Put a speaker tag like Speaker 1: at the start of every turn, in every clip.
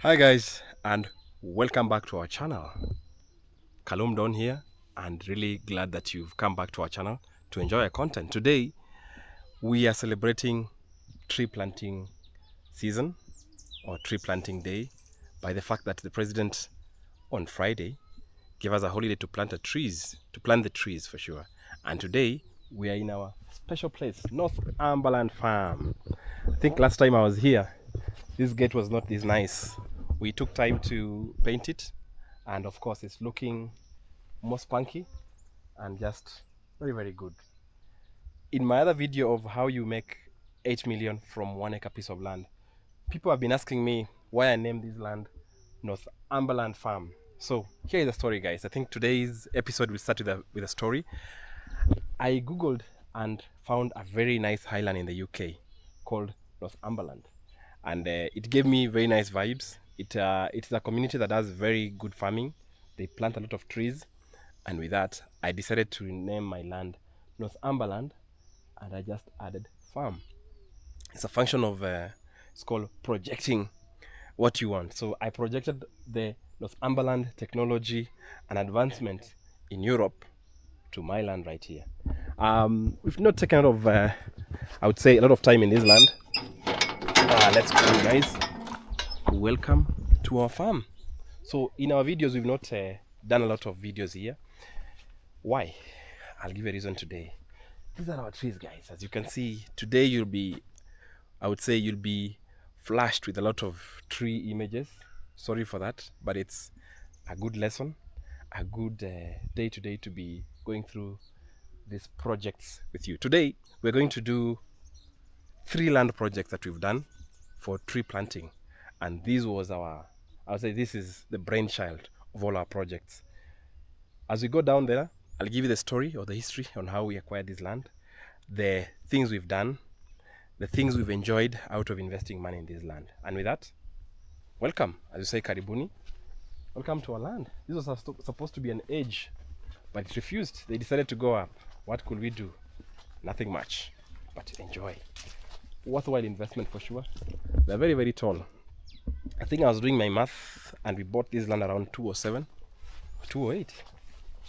Speaker 1: Hi guys, and welcome back to our channel. Kalum Don here, and really glad that you've come back to our channel to enjoy our content. Today we are celebrating tree planting season or tree planting day by the fact that the president on Friday gave us a holiday to plant the trees for sure. And today we are in our special place, Northumberland Farm. I think last time I was here, this gate was not this nice. We took time to paint it, and of course it's looking more spunky and just very, very good. In my other video of how you make 8 million from 1 acre piece of land, people have been asking me why I named this land Northumberland Farm. So here is the story, guys. I think today's episode will start with a story. I googled and found a very nice highland in the UK called Northumberland, and it gave me very nice vibes. It's a community that does very good farming. They plant a lot of trees, and with that I decided to name my land Northumberland, and I just added farm. It's a function of it's called projecting what you want. So I projected the Northumberland technology and advancement in Europe to my land right here. We've not taken a lot of, I would say, a lot of time in this land. Let's go, guys. Welcome to our farm. So in our videos, we've not done a lot of videos here. Why? I'll give you a reason today. These are our trees, guys. As you can see, today you'll be flashed with a lot of tree images. Sorry for that, but it's a good lesson, a good day today to be going through these projects with you. Today, we're going to do 3 land projects that we've done for tree planting. And this was I would say this is the brainchild of all our projects. As we go down there, I'll give you the story or the history on how we acquired this land, the things we've done, the things we've enjoyed out of investing money in this land. And with that, welcome, as you say, karibuni. Welcome to our land. This was supposed to be an edge, but it refused. They decided to go up. What could we do? Nothing much, but enjoy. Worthwhile investment for sure. They're very, very tall. I think I was doing my math, and we bought this land around 207, 208.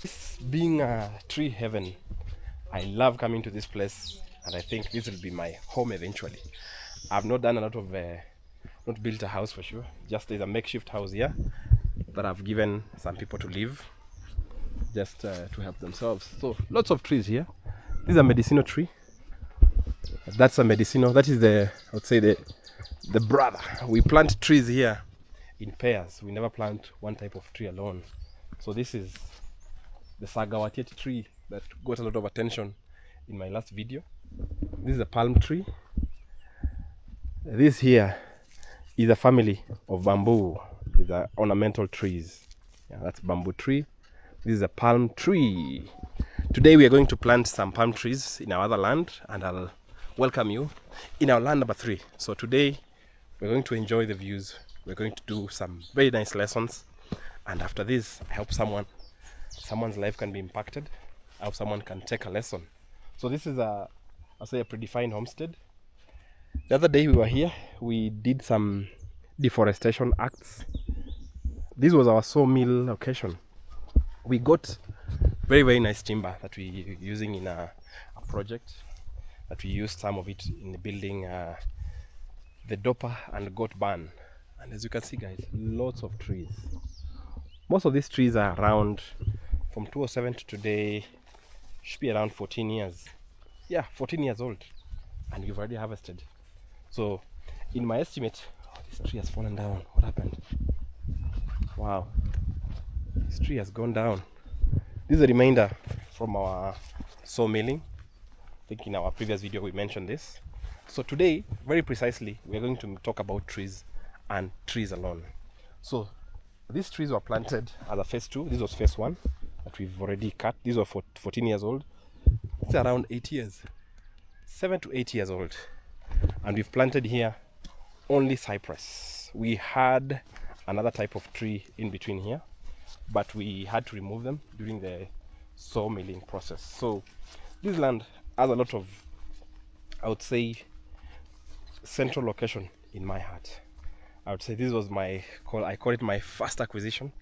Speaker 1: This being a tree heaven, I love coming to this place, and I think this will be my home eventually. I've not done a lot of, not built a house for sure. Just there's a makeshift house here that I've given some people to live, just to help themselves. So lots of trees here. This is a medicinal tree. That's a medicinal. That is the, I would say, the brother. We plant trees here in pairs. We never plant one type of tree alone. So this is the Sagawatiet tree that got a lot of attention in my last video. This is a palm tree. This here is a family of bamboo. These are ornamental trees. Yeah, that's bamboo tree. This is a palm tree. Today we are going to plant some palm trees in our other land, and I'll welcome you in our land number 3. So today we're going to enjoy the views. We're going to do some very nice lessons, and after this I hope someone's life can be impacted. I hope someone can take a lesson. So this is I'll say a predefined homestead. The other day we were here, we did some deforestation acts. This was our sawmill location. We got very, very nice timber that we using in a project, that we used some of it in the building the Dopa and Goat Barn. And as you can see, guys, lots of trees. Most of these trees are around from 207 to today, should be around 14 years. Yeah, 14 years old, and we've already harvested. So in my estimate, this tree has fallen down. What happened? Wow, this tree has gone down. This is a reminder from our sawmilling. I think in our previous video we mentioned this. So today, very precisely, we are going to talk about trees and trees alone. So these trees were planted as a phase 2. This was phase 1 that we've already cut. These were 14 years old. It's around 8 years, 7 to 8 years old, and we've planted here only cypress. We had another type of tree in between here, but we had to remove them during the sawmilling process. So this land has a lot of, I would say, central location in my heart. I would say this was I call it my first acquisition,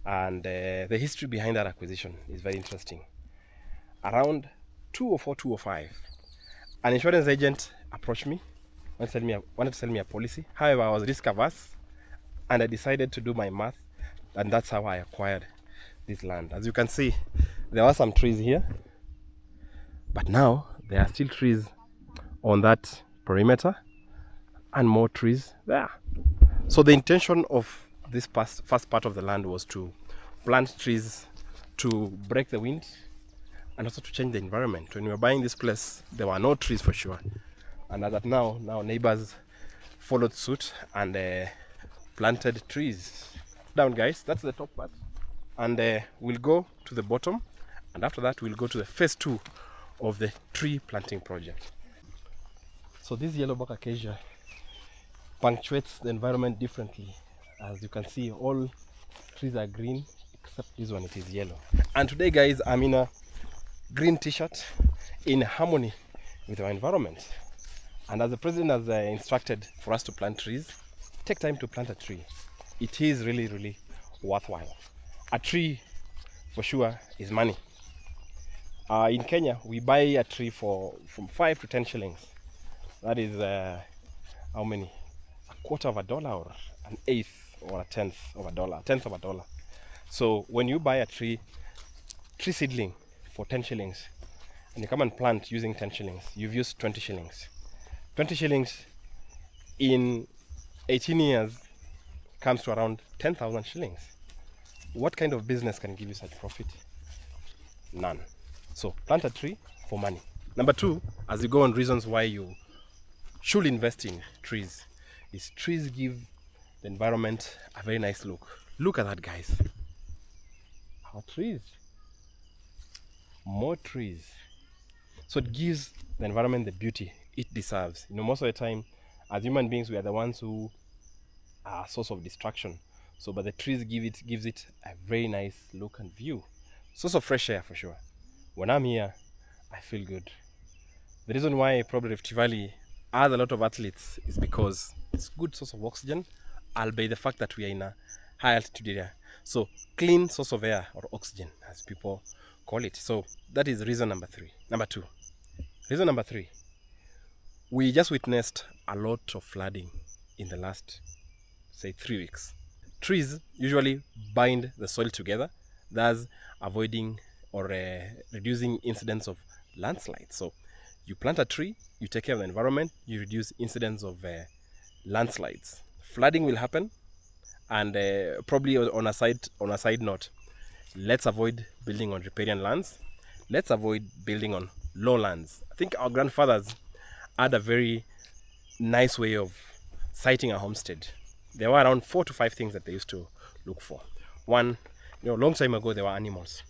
Speaker 1: and the history behind that acquisition is very interesting. Around 204, 205, an insurance agent approached me, wanted to sell me a policy. However, I was risk averse, and I decided to do my math, and that's how I acquired this land. As you can see, there were some trees here, but now there are still trees on that perimeter and more trees there. So the intention of this first part of the land was to plant trees to break the wind and also to change the environment. When we were buying this place, there were no trees for sure. And as at now neighbors followed suit and planted trees. Down, guys, that's the top part. And we'll go to the bottom, and after that we'll go to the phase 2 of the tree planting project. So this yellowback acacia punctuates the environment differently. As you can see, all trees are green except this one, it is yellow. And today, guys, I'm in a green t-shirt in harmony with our environment. And as the president has instructed for us to plant trees, take time to plant a tree. It is really, really worthwhile. A tree, for sure, is money. In Kenya, we buy a tree from 5 to 10 shillings. That is how many? A quarter of a dollar, or an eighth, or a tenth of a dollar. So when you buy a tree seedling for 10 shillings, and you come and plant using 10 shillings, you've used 20 shillings. 20 shillings in 18 years comes to around 10,000 shillings. What kind of business can give you such profit? None. So plant a tree for money. Number 2, as you go on reasons why you should invest in trees, is trees give the environment a very nice look. Look at that, guys. Our trees. More trees. So it gives the environment the beauty it deserves. Most of the time, as human beings, we are the ones who are a source of distraction. So, but the trees gives it a very nice look and view. Source of fresh air for sure. When I'm here, I feel good. The reason why probably Rift Valley has a lot of athletes is because it's a good source of oxygen, albeit the fact that we are in a high altitude area. So clean source of air, or oxygen as people call it. So that is reason number 2. Reason number 3, we just witnessed a lot of flooding in the last, say, 3 weeks. Trees usually bind the soil together, thus avoiding or reducing incidents of landslides. So you plant a tree, you take care of the environment, you reduce incidents of landslides. Flooding will happen, and probably on a side note, let's avoid building on riparian lands. Let's avoid building on lowlands. I think our grandfathers had a very nice way of siting a homestead. There were around 4 to 5 things that they used to look for. One, a long time ago, there were animals.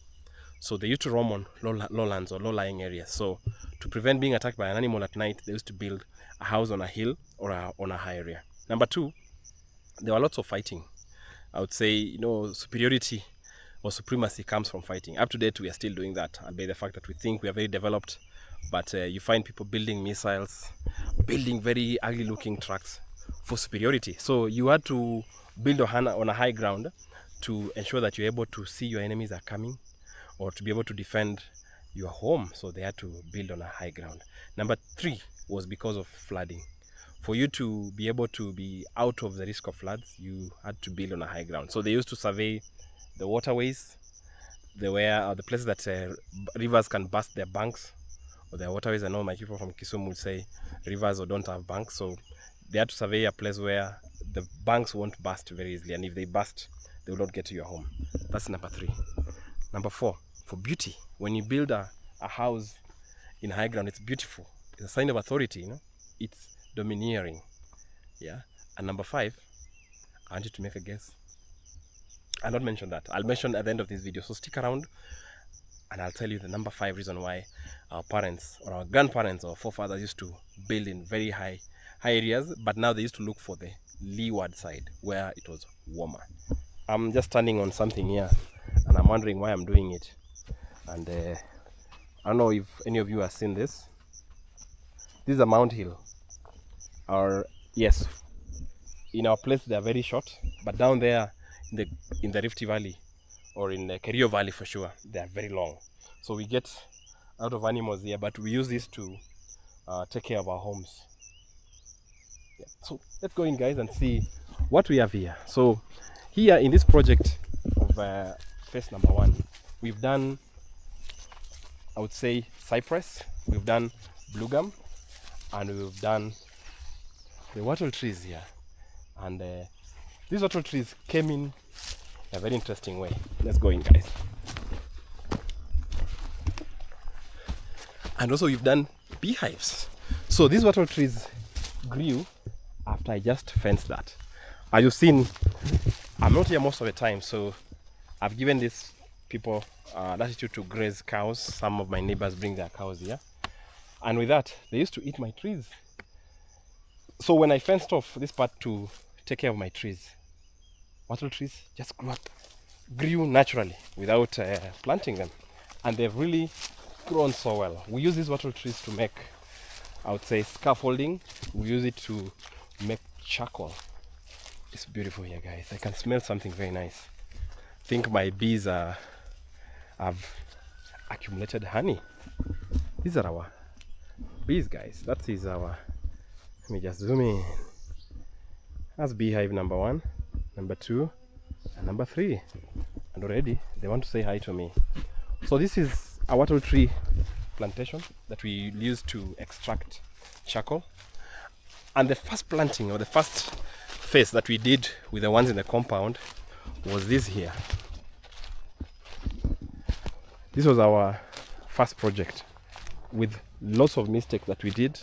Speaker 1: So they used to roam on lowlands or low-lying areas. So to prevent being attacked by an animal at night, they used to build a house on a hill or on a high area. Number 2, there were lots of fighting. I would say, superiority or supremacy comes from fighting. Up to date, we are still doing that, albeit the fact that we think we are very developed. But you find people building missiles, building very ugly-looking trucks for superiority. So you had to build on a high ground to ensure that you're able to see your enemies are coming, or to be able to defend your home. So they had to build on a high ground. Number 3 was because of flooding. For you to be able to be out of the risk of floods, you had to build on a high ground. So they used to survey the waterways, the places that rivers can burst their banks, or their waterways. I know my people from Kisumu would say rivers or don't have banks. So they had to survey a place where the banks won't burst very easily, and if they burst, they will not get to your home. That's number 3. Number 4, for beauty. When you build a house in high ground, it's beautiful. It's a sign of authority, It's domineering. Yeah. And number 5, I want you to make a guess. I'll not mention that. I'll mention at the end of this video. So stick around, and I'll tell you the number 5 reason why our parents or our grandparents or forefathers used to build in very high areas, but now they used to look for the leeward side where it was warmer. I'm just standing on something here, and I'm wondering why I'm doing it. And I don't know if any of you have seen this. This is a Mount Hill. Or yes, in our place they are very short, but down there in the Rift Valley or in the Kerio Valley for sure, they are very long. So we get a lot of animals here, but we use this to take care of our homes. Yeah. So let's go in, guys, and see what we have here. So here in this project of phase number 1, we've done, I would say, cypress, we've done blue gum, and we've done the wattle trees here. And these wattle trees came in a very interesting way. Let's go in, guys. And also we've done beehives. So these wattle trees grew after I just fenced that. As you've seen, I'm not here most of the time, so I've given these people latitude to graze cows. Some of my neighbors bring their cows here, and with that they used to eat my trees. So when I fenced off this part to take care of my trees, wattle trees just grew naturally without planting them, and they've really grown so well. We use these wattle trees to make, I would say, scaffolding. We use it to make charcoal. It's beautiful here, guys. I can smell something very nice. I think my bees have accumulated honey. These are our bees, guys. That is our, let me just zoom in. That's beehive number 1, number 2, and number 3. And already they want to say hi to me. So this is a wattle tree plantation that we use to extract charcoal. And the first planting, or the first phase that we did with the ones in the compound, was this here. This was our first project, with lots of mistakes that we did.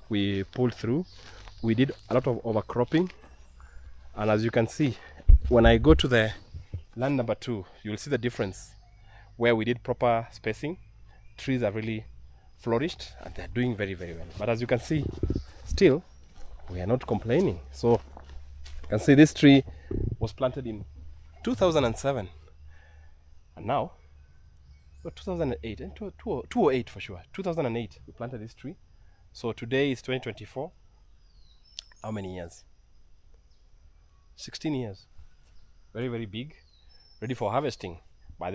Speaker 1: We pulled through. We did a lot of overcropping, and as you can see, when I go to the land number 2, you'll see the difference where we did proper spacing. Trees have really flourished and they're doing very, very well. But as you can see, still we are not complaining. So you can see this tree was planted in 2007, and now 2008 and 2008 for sure. 2008 we planted this tree. So today is 2024. How many years? 16 years. Very, very big, ready for harvesting. But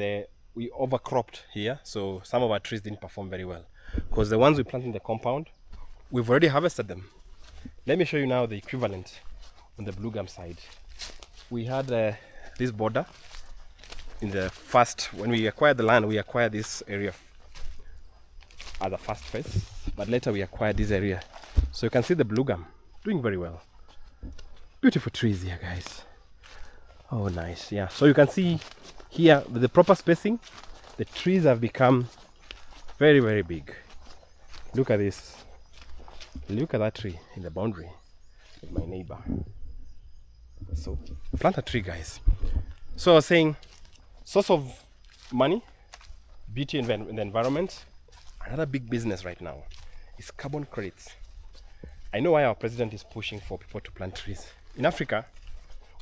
Speaker 1: we overcropped here, so some of our trees didn't perform very well, because the ones we planted in the compound, we've already harvested them. Let me show you now the equivalent on the blue gum side. We had this border in the first, when we acquired the land, we acquired this area as a first phase, but later we acquired this area. So you can see the blue gum doing very well. Beautiful trees here, guys. Oh, nice. Yeah, so you can see here with the proper spacing, the trees have become very, very big. Look at this. Look at that tree in the boundary with my neighbor. So plant a tree, guys. So I was saying, source of money, beauty in the environment. Another big business right now is carbon credits. I know why our president is pushing for people to plant trees. In Africa,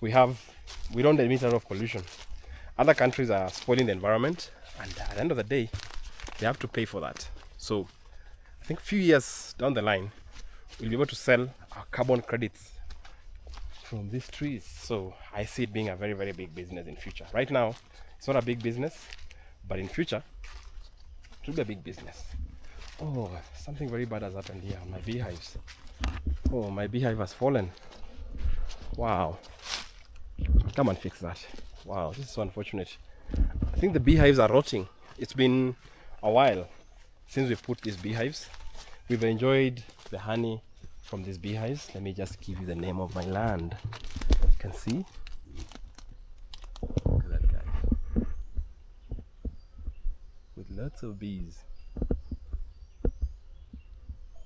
Speaker 1: we don't emit a lot of pollution. Other countries are spoiling the environment, and at the end of the day, they have to pay for that. So I think a few years down the line, we'll be able to sell our carbon credits from these trees. So I see it being a very, very big business in future. Right now, it's not a big business, but in future, it will be a big business. Oh, something very bad has happened here on my beehives. Oh, my beehive has fallen. Wow. Come and fix that. Wow, this is so unfortunate. I think the beehives are rotting. It's been a while since we put these beehives. We've enjoyed the honey from these beehives. Let me just give you the name of my land. You can see. Look at that guy. With lots of bees.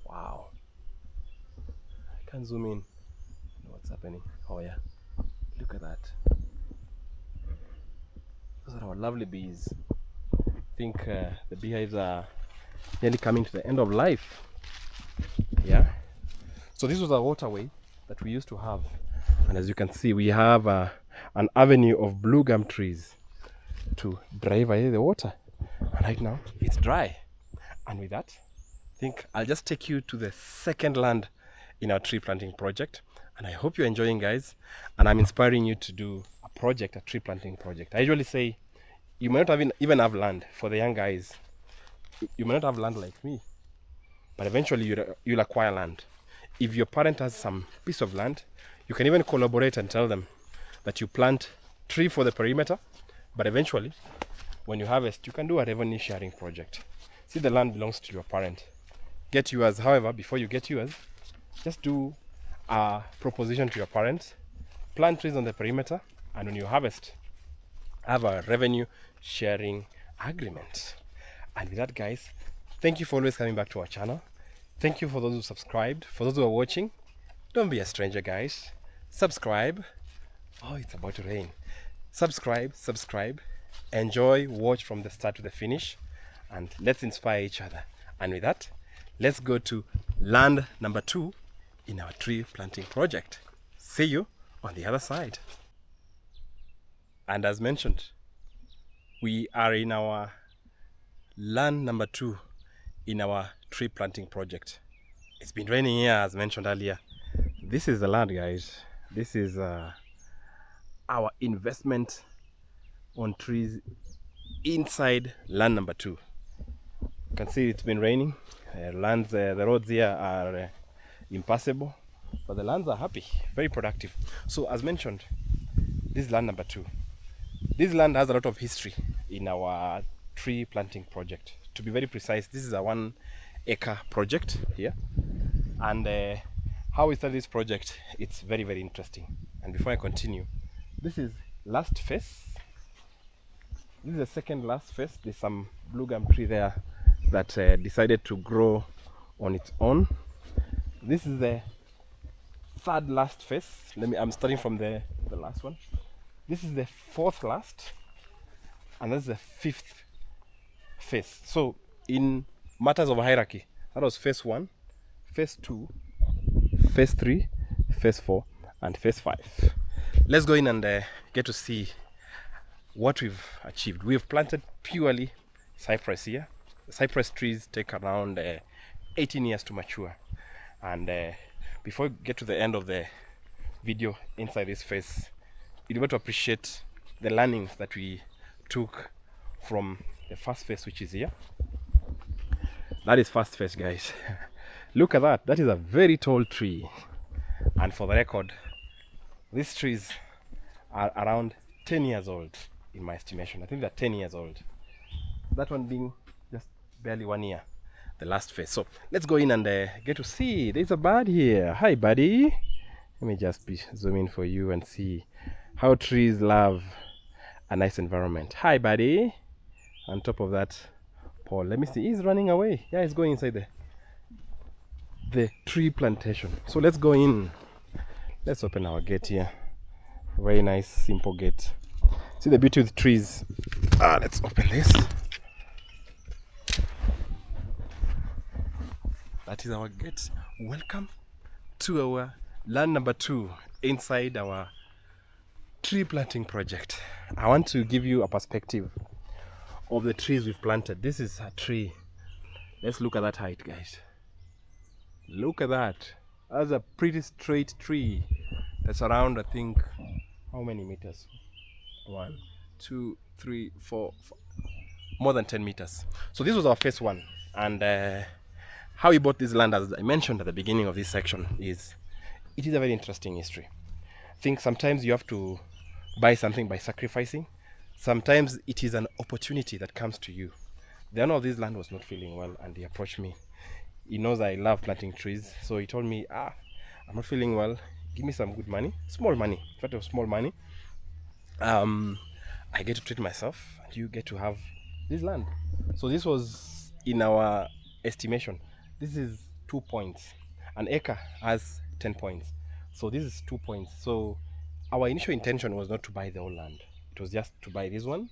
Speaker 1: Wow. I can zoom in. What's happening? Oh yeah. Look at that. Those are our lovely bees. I think the beehives are nearly coming to the end of life. Yeah. So this was a waterway that we used to have, and as you can see, we have an avenue of blue gum trees to drive away the water. And right now it's dry. And with that, I think I'll just take you to the second land in our tree planting project, and I hope you're enjoying, guys. And I'm inspiring you to do a project, a tree planting project. I usually say you might not even have land. For the young guys, you might not have land like me, but eventually you'll acquire land. If your parent has some piece of land, you can even collaborate and tell them that you plant tree for the perimeter, but eventually when you harvest, you can do a revenue sharing project. See, the land belongs to your parent. Get yours. However, before you get yours, just do a proposition to your parents, plant trees on the perimeter, and when you harvest, have a revenue sharing agreement. And with that, guys, thank you for always coming back to our channel. Thank you for those who subscribed. For those who are watching, don't be a stranger, guys. Subscribe. Oh, it's about to rain. Subscribe. Enjoy, watch from the start to the finish, and let's inspire each other. And with that, let's go to land number 2 in our tree planting project. See you on the other side. And as mentioned, we are in our land number 2 in our tree planting project. It's been raining here, as mentioned earlier. This is the land, guys. This is our investment on trees inside land number 2. You can see it's been raining. The roads here are impassable, but the lands are happy, very productive. So as mentioned, this is land number 2. This land has a lot of history in our tree planting project. To be very precise, this is a 1 acre project here, and how we started this project, it's very, very interesting. And before I continue, this is last phase. This is the second last phase. There's some blue gum tree there that decided to grow on its own. This is the third last phase. I'm starting from the last one. This is the 4th last, and that's the 5th phase. So in matters of hierarchy, that was phase 1, phase 2, phase 3, phase 4, and phase 5. Let's go in and get to see what we've achieved. We've planted purely cypress here. Cypress trees take around 18 years to mature. And before we get to the end of the video inside this phase, you'll be able to appreciate the learnings that we took from the first phase, which is here. That is first phase, guys. Look at that. That is a very tall tree. And for the record, these trees are around 10 years old in my estimation. I think they're 10 years old. That one being just barely 1 year, the last phase. So let's go in and get to see. There's a bird here. Hi, buddy. Let me just zoom in for you and see how trees love a nice environment. Hi, buddy. On top of that, Paul, let me see. He's running away. Yeah, he's going inside the tree plantation. So let's go in. Let's open our gate here. Very nice, simple gate. See the beauty with trees. Let's open this. That is our gate. Welcome to our land number 2 inside our tree planting project. I want to give you a perspective of the trees we've planted. This is a tree. Let's look at that height, guys. Look at that. That's a pretty straight tree. That's around, I think, how many meters? 1, 2, 3, 4, 5. More than 10 meters. So this was our phase 1. And how we bought this land, as I mentioned at the beginning of this section, is it is a very interesting history. I think sometimes you have to buy something by sacrificing. Sometimes it is an opportunity that comes to you. The owner of this land was not feeling well, and he approached me. He knows I love planting trees, so he told me, I'm not feeling well, give me some good money, small money, sort of small money. I get to treat myself, and you get to have this land. So this was, in our estimation, this is 2 points. An acre has 10 points. So this is 2 points. So our initial intention was not to buy the whole land. It was just to buy this one,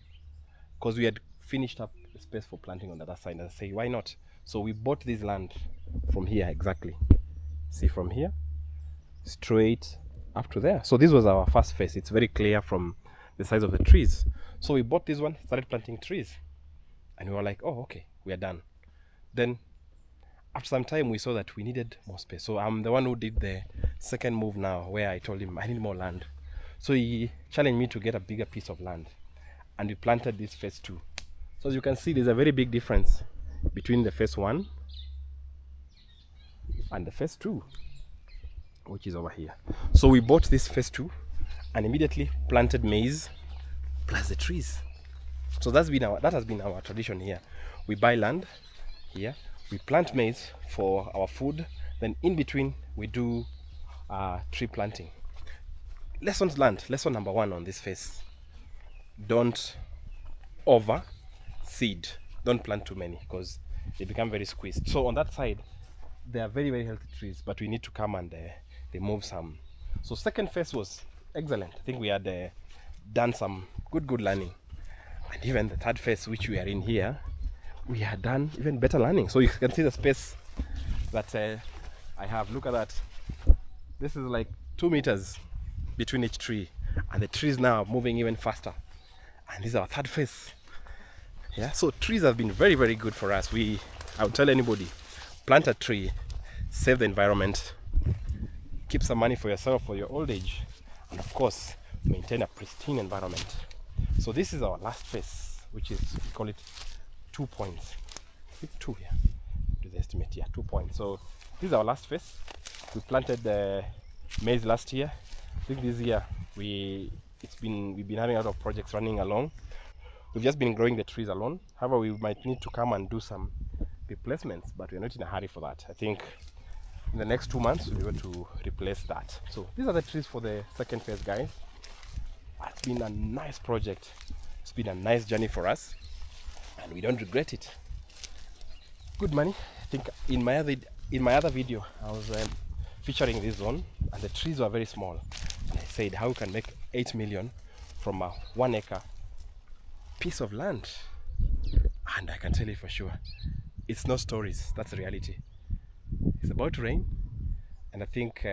Speaker 1: because we had finished up the space for planting on the other side. And I say, why not? So we bought this land from here, exactly. See, from here, straight up to there. So this was our first phase. It's very clear from the size of the trees. So we bought this one, started planting trees. And we were like, oh, okay, we are done. Then after some time we saw that we needed more space. So I'm the one who did the second move now, where I told him I need more land. So he challenged me to get a bigger piece of land, and we planted this phase 2. So as you can see, there's a very big difference between the phase 1 and the phase 2, which is over here. So we bought this phase 2 and immediately planted maize plus the trees. So that has been our tradition here. We buy land here, we plant maize for our food, then in between we do tree planting. Lessons learned. Lesson number 1 on this phase: don't over seed. Don't plant too many because they become very squeezed. So on that side they are very, very healthy trees, but we need to come and remove some. So second phase was excellent. I think we had done some good learning, and even the third phase, which we are in here, we had done even better learning. So you can see the space that I have. Look at that. This is like 2 meters between each tree, and the trees now are moving even faster, and this is our third phase. Yeah, so trees have been very, very good for us. I would tell anybody, plant a tree, save the environment, keep some money for yourself for your old age, and of course maintain a pristine environment. So this is our last phase, which is, we call it 2 points. I think 2 here. Do the estimate here, 2 points. So this is our last phase. We planted the maize last year. I think this year we've been having a lot of projects running along. We've just been growing the trees alone. However, we might need to come and do some replacements, but we're not in a hurry for that. I think in the next 2 months we'll be able to replace that. So these are the trees for the second phase, guys. It's been a nice project. It's been a nice journey for us, and we don't regret it. Good money. I think in my other video I was featuring this zone, and the trees were very small, and I said how we can make 8 million from a 1 acre piece of land. And I can tell you for sure, it's no stories, that's reality. It's about to rain, and I think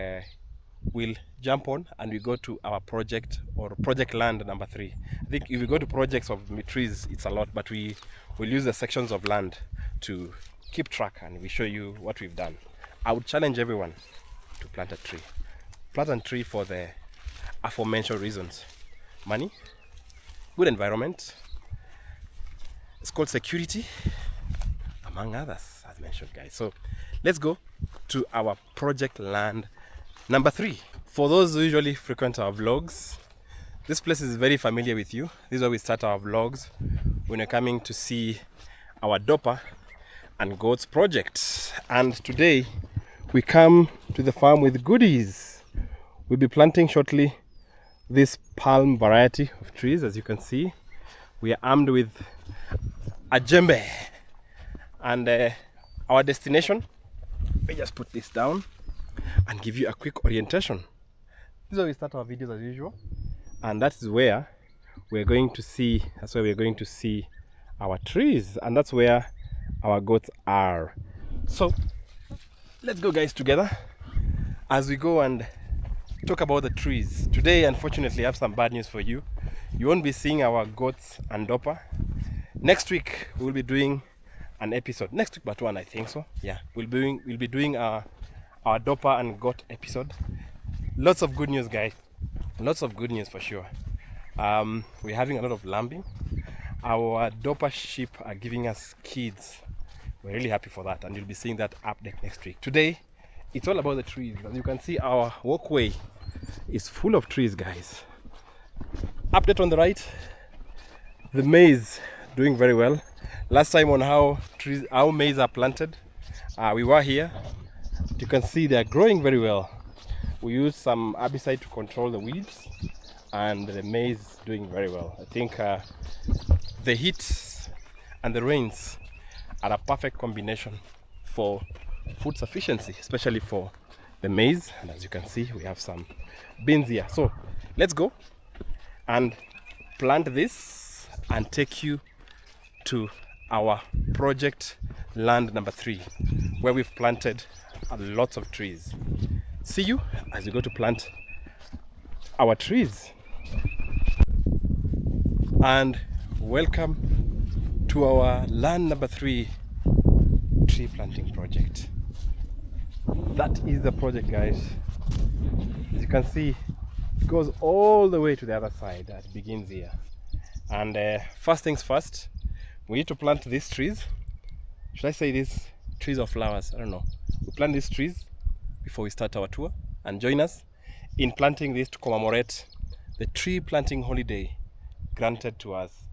Speaker 1: we'll jump on and we go to our project, or project land number 3. I think if we go to projects of trees, it's a lot, but we will use the sections of land to keep track, and we show you what we've done. I would challenge everyone to plant a tree. Plant a tree for the aforementioned reasons: money, good environment, it's called security, among others, as mentioned, guys. So let's go to our project land number 3. For those who usually frequent our vlogs, this place is very familiar with you. This is where we start our vlogs when you're coming to see our Dopa and Goats project. And today we come to the farm with goodies. We'll be planting shortly this palm variety of trees. As you can see, we are armed with a djembe, and our destination, let me just put this down and give you a quick orientation. This is where we start our videos as usual, and that is where we're going to see, our trees, and that's where our goats are. So let's go, guys, together as we go and talk about the trees. Today, unfortunately, I have some bad news for you. You won't be seeing our goats and Dopa. Next week we'll be doing an episode. Next week but one, I think so. Yeah, we'll be doing our Dopa and goat episode. Lots of good news, guys. Lots of good news for sure. We're having a lot of lambing. Our Dopa sheep are giving us kids. We're really happy for that, and you'll be seeing that update next week. Today it's all about the trees. As you can see, our walkway is full of trees, guys. Update on the right, the maize doing very well. Last time on how maize are planted, we were here. You can see they are growing very well. We used some herbicide to control the weeds, and the maize is doing very well. I think the heat and the rains are a perfect combination for food sufficiency, especially for the maize. And as you can see, we have some beans here. So let's go and plant this and take you to our project land number 3, where we've planted lots of trees. See you as we go to plant our trees. And welcome to our land number 3 tree planting project. That is the project, guys. As you can see, it goes all the way to the other side. It begins here. And first things first, we need to plant these trees. Should I say these trees or flowers? I don't know. We plant these trees before we start our tour, and join us in planting this to commemorate the tree planting holiday granted to us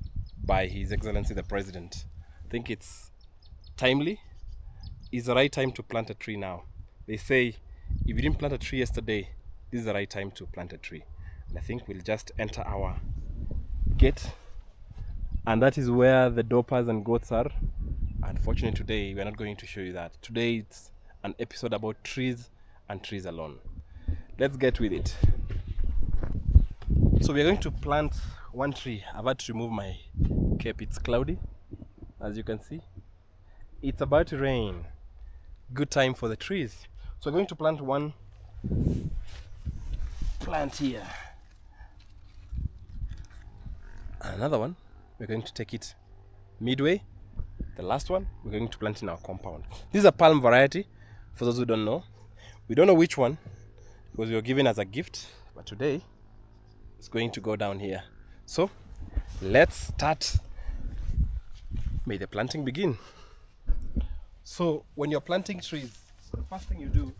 Speaker 1: by His Excellency the President. I think it's timely. It's the right time to plant a tree now. They say if you didn't plant a tree yesterday, this is the right time to plant a tree. And I think we'll just enter our gate, and that is where the dopers and goats are. Unfortunately, today we're not going to show you that. Today it's an episode about trees and trees alone. Let's get with it. So we're going to plant one tree. I've had to remove my cape. It's cloudy, as you can see. It's about to rain. Good time for the trees. So we're going to plant one plant here. Another one, we're going to take it midway. The last one, we're going to plant in our compound. This is a palm variety, for those who don't know. We don't know which one, because we were given as a gift, but today it's going to go down here. So let's start. May the planting begin. So when you're planting trees, the first thing you do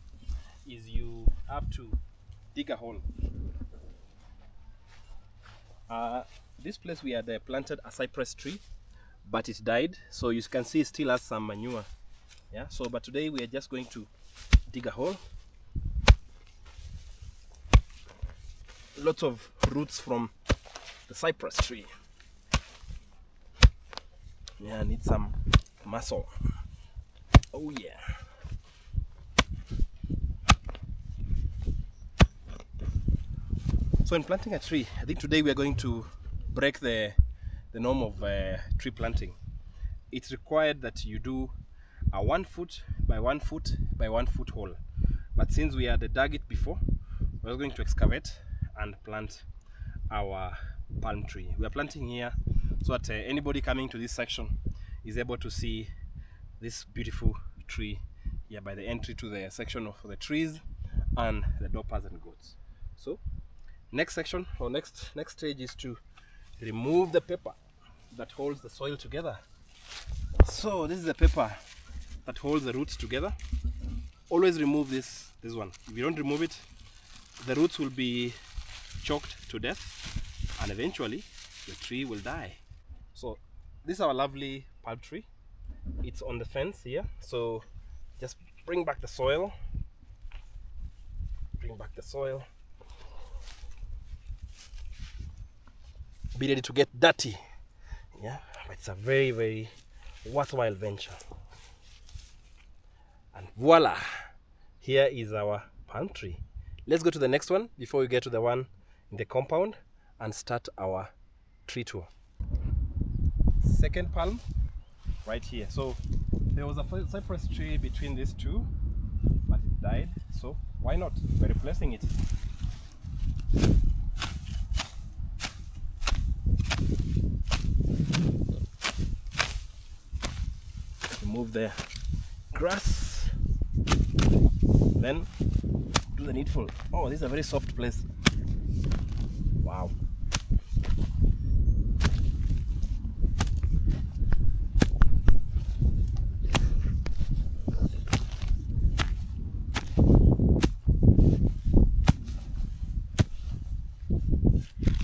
Speaker 1: is you have to dig a hole. This place we had planted a cypress tree, but it died, so you can see it still has some manure. Yeah. So but today we are just going to dig a hole. Lots of roots from the cypress tree. Yeah, need some muscle. Oh yeah. So in planting a tree, I think today we are going to break the norm of tree planting. It's required that you do a 1 foot by 1 foot by 1 foot hole. But since we had dug it before, we're going to excavate and plant our palm tree. We are planting here so that anybody coming to this section is able to see this beautiful tree here by the entry to the section of the trees and the dopers and goats. So next section or next stage is to remove the paper that holds the soil together. So this is the paper that holds the roots together. Always remove this one. If you don't remove it, the roots will be choked to death and eventually the tree will die. So this is our lovely palm tree. It's on the fence here, so just bring back the soil. Be ready to get dirty. Yeah, but it's a very, very worthwhile venture. And voila, here is our palm tree. Let's go to the next one before we get to the one in the compound and start our tree tour. Second palm right here. So there was a cypress tree between these two, but it died, so why not? We're replacing it. Remove the grass, then do the needful. Oh, this is a very soft place. Wow.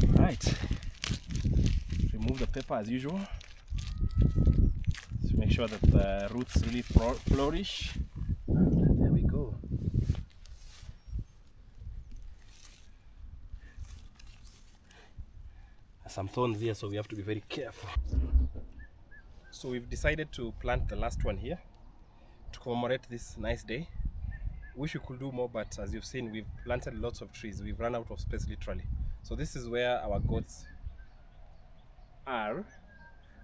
Speaker 1: Right. Remove the paper as usual. To make sure that the roots really flourish. There we go. There's some thorns here, so we have to be very careful. So we've decided to plant the last one here to commemorate this nice day. Wish we could do more, but as you've seen, we've planted lots of trees. We've run out of space literally. So this is where our goats are,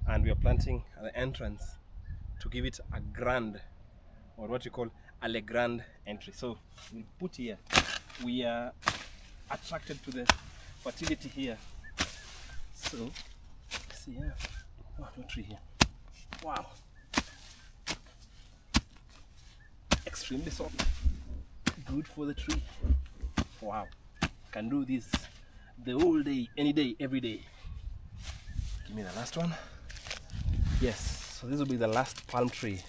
Speaker 1: and we are planting at the entrance to give it a grand, or what you call a le grand entry. So we put here, we are attracted to the fertility here. So see here, oh, no tree here. Wow, extremely soft. Good for the tree. Wow. Can do this the whole day, any day, every day. Give me the last one. Yes, so this will be the last palm tree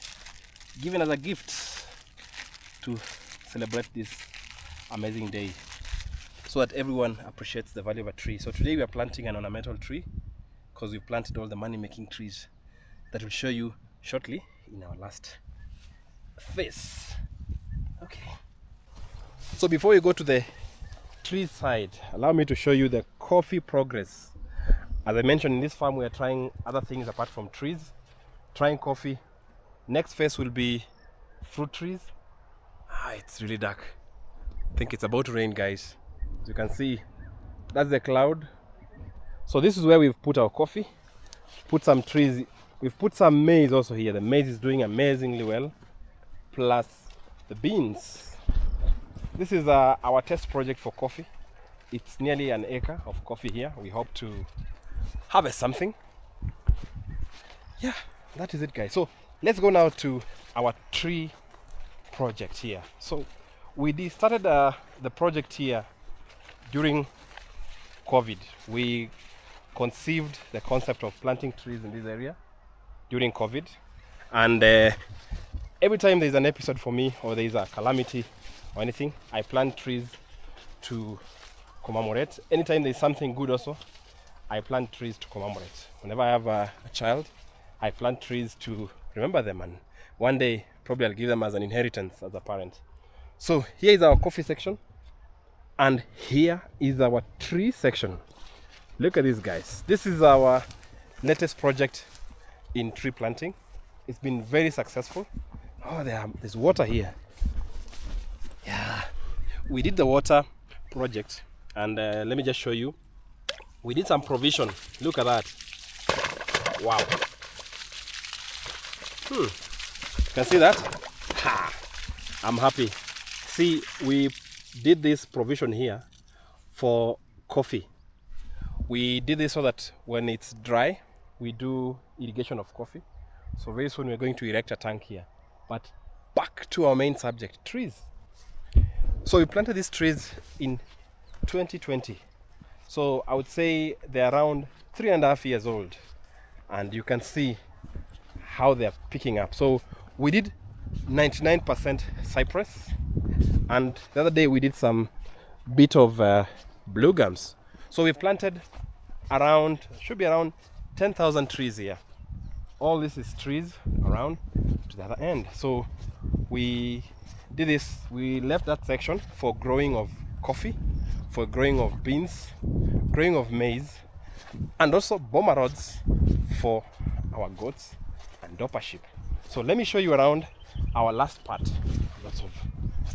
Speaker 1: given as a gift to celebrate this amazing day, so that everyone appreciates the value of a tree. So today we are planting an ornamental tree because we planted all the money-making trees that we'll show you shortly in our last phase. Okay. So before you go to the tree side, allow me to show you the coffee progress. As I mentioned, in this farm we are trying other things apart from trees, trying coffee. Next phase will be fruit trees. It's really dark. I think it's about to rain, guys. As you can see, that's the cloud. So this is where we've put our coffee, put some trees. We've put some maize also here. The maize is doing amazingly well, plus the beans. This is our test project for coffee. It's nearly an acre of coffee here. We hope to harvest something. Yeah, that is it, guys. So let's go now to our tree project here. So we started the project here during COVID. We conceived the concept of planting trees in this area during COVID, and every time there's an episode for me or there's a calamity or anything, I plant trees to commemorate. Anytime there's something good also, I plant trees to commemorate. Whenever I have a child, I plant trees to remember them, and one day probably I'll give them as an inheritance as a parent. So here is our coffee section, and here is our tree section. Look at this, guys. This is our latest project in tree planting. It's been very successful. Oh, there's water here. Yeah, we did the water project, and let me just show you. We did some provision. Look at that. Wow. You can see that? Ha! I'm happy. See, we did this provision here for coffee. We did this so that when it's dry, we do irrigation of coffee. So very soon we're going to erect a tank here. But back to our main subject, trees. So we planted these trees in 2020. So I would say they're around 3.5 years old. And you can see how they're picking up. So we did 99% cypress. And the other day we did some bit of blue gums. So we planted should be around 10,000 trees here. All this is trees around to the other end. So we did this, we left that section for growing of coffee, for growing of beans, growing of maize, and also boma rods for our goats and doper sheep. So let me show you around our last part. Lots of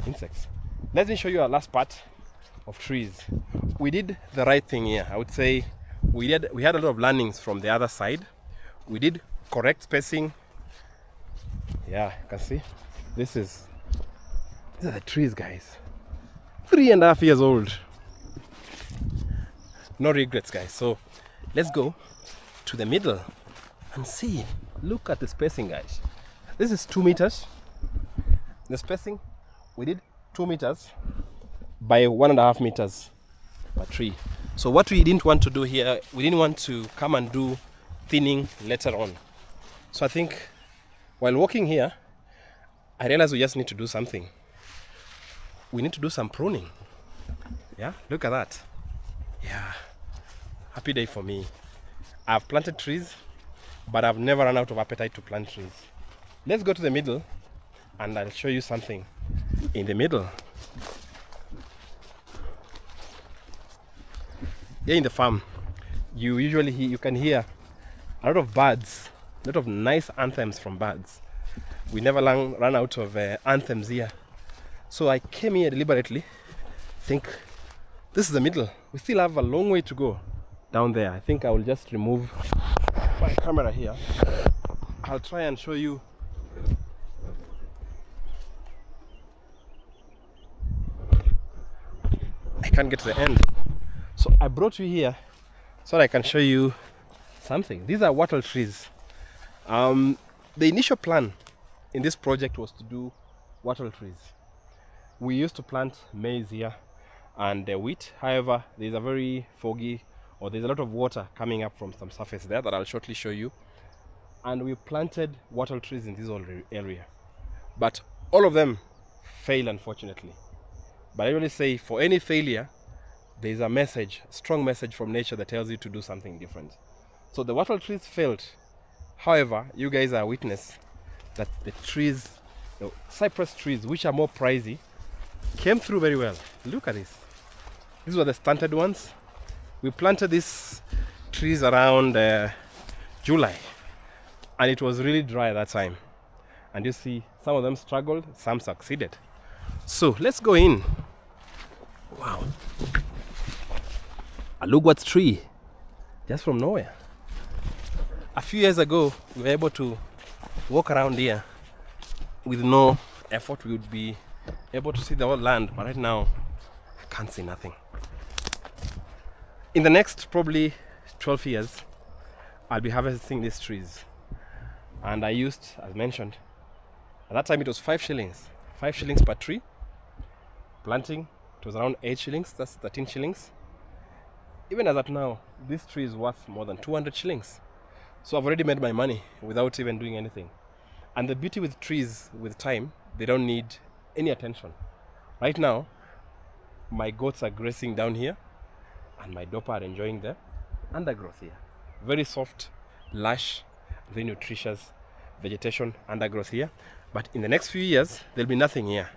Speaker 1: insects. Let me show you our last part of trees. We did the right thing here. I would say we had a lot of learnings from the other side. We did correct spacing. Yeah, you can see these are the trees, guys. 3.5 years old. No regrets, guys. So let's go to the middle and see. Look at the spacing, guys. This is 2 meters. The spacing, we did 2 meters by 1.5 meters per tree. So what we didn't want to do here, we didn't want to come and do thinning later on. So I think while walking here, I realized we just need to do something. We need to do some pruning. Yeah, look at that. Yeah, happy day for me. I've planted trees, but I've never run out of appetite to plant trees. Let's go to the middle and I'll show you something in the middle. Here in the farm, you can hear a lot of birds, a lot of nice anthems from birds. We never run out of anthems here. So I came here deliberately. Think this is the middle. We still have a long way to go down there. I think I will just remove my camera here. I'll try and show you. I can't get to the end. So I brought you here so that I can show you something. These are wattle trees. The initial plan in this project was to do wattle trees. We used to plant maize here and wheat. However, there's a very foggy, or there's a lot of water coming up from some surface there that I'll shortly show you. And we planted wattle trees in this whole area, but all of them fail, unfortunately. But I really say, for any failure, there's a message, a strong message from nature that tells you to do something different. So the wattle trees failed. However, you guys are witness that the trees, the cypress trees, which are more pricey, came through very well. Look at this. These were the stunted ones. We planted these trees around July, and it was really dry at that time. And you see, some of them struggled, some succeeded. So let's go in. Wow. A loquat tree, just from nowhere. A few years ago, we were able to walk around here with no effort. We would be able to see the whole land, but right now, I can't see nothing. In the next probably 12 years, I'll be harvesting these trees. And I used, as mentioned, at that time it was 5 shillings. 5 shillings per tree. Planting, it was around 8 shillings, that's 13 shillings. Even as at now, this tree is worth more than 200 shillings. So I've already made my money without even doing anything. And the beauty with trees, with time, they don't need any attention. Right now, my goats are grazing down here, and my dopa are enjoying the undergrowth here. Very soft, lush, very nutritious vegetation undergrowth here. But in the next few years, there'll be nothing here.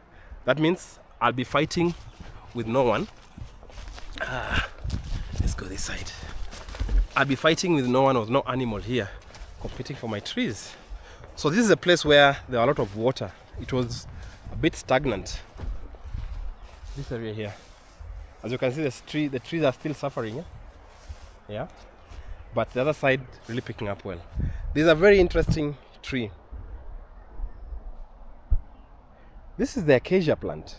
Speaker 1: That means I'll be fighting with no one. Let's go this side. I'll be fighting with no one, or no animal here competing for my trees. So this is a place where there are a lot of water. It was a bit stagnant. This area here. As you can see, the trees are still suffering. Yeah. But the other side really picking up well. This is a very interesting tree. This is the acacia plant.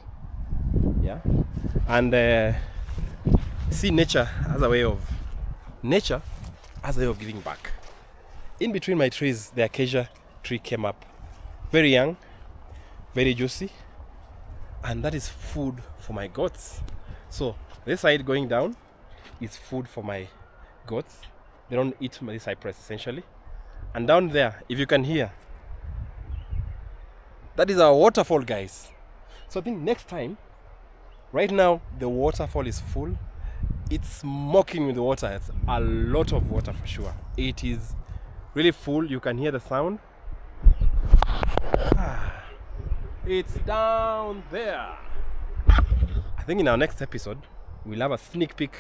Speaker 1: Yeah. And see, nature as a way of giving back. In between my trees, the acacia tree came up. Very young, very juicy, and that is food for my goats. So this side going down is food for my goats. They don't eat my cypress essentially. And down there, if you can hear, that is our waterfall, guys. So I think next time, right now the waterfall is full. It's smoking with water. It's a lot of water for sure. It is really full. You can hear the sound. It's down there. I think in our next episode, we'll have a sneak peek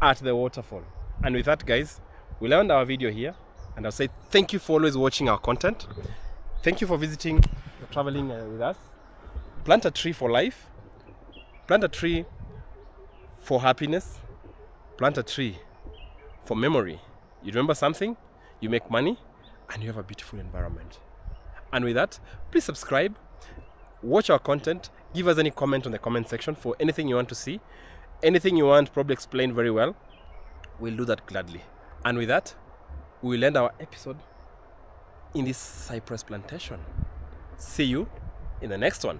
Speaker 1: at the waterfall. And with that, guys, we'll end our video here. And I'll say thank you for always watching our content. Thank you for visiting, traveling with us. Plant a tree for life. Plant a tree for happiness. Plant a tree for memory. You remember something, you make money, and you have a beautiful environment. And with that, please subscribe, watch our content, give us any comment on the comment section for anything you want to see, anything you want probably explained very well. We'll do that gladly. And with that, we'll end our episode in this cypress plantation. See you in the next one.